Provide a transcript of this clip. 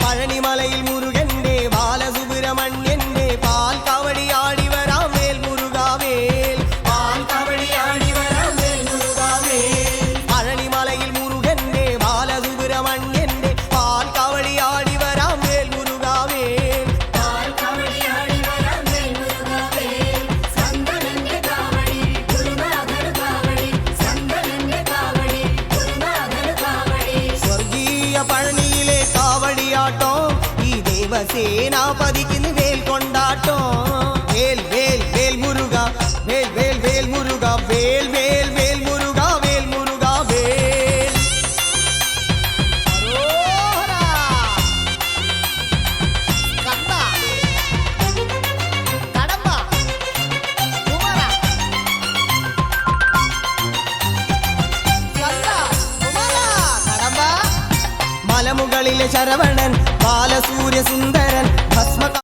പഴനിമലയിൽ മുരുകന്റെ ബാലസുബ്രഹ്മണ്യന്റെ പാൽ കവടിയാടി വരാം വേൽ മുരുകാവേൽ പാൽ കവടിയാടി വരാം വേൽ മുരുകാവേൽ പഴനിമലയിൽ മുരുകന്റെ ബാലസുബ്രഹ്മണ്യന്റെ പാൽ കവടിയാടി വരാം വേൽ മുരുകാവേൽ പാൽ കവടിയാടി വരാം വേൽ മുരുകാവേൽ സന്തനന്റെ കാവടി ഗുരുനാഥൻ കാവടി സന്തനന്റെ കാവടി ഗുരുനാഥൻ കാവടി സ്വർഗീയ പഴനിയിലെ കാവടിയാട്ടോ ദേവസേനാപതിക്ക് വേൽ കൊണ്ടാട്ടോ വേൽ വേൽ വേൽ മുരുക വേൽ വേൽ വേൽ മുരുക വേൽ വേൽ വേൽ മുരുക വേൽ മുരുക വേൽ മലമുകളിലെ ശരവണൻ ബാലസൂര്യ സുന്ദരൻ ഭസ്മ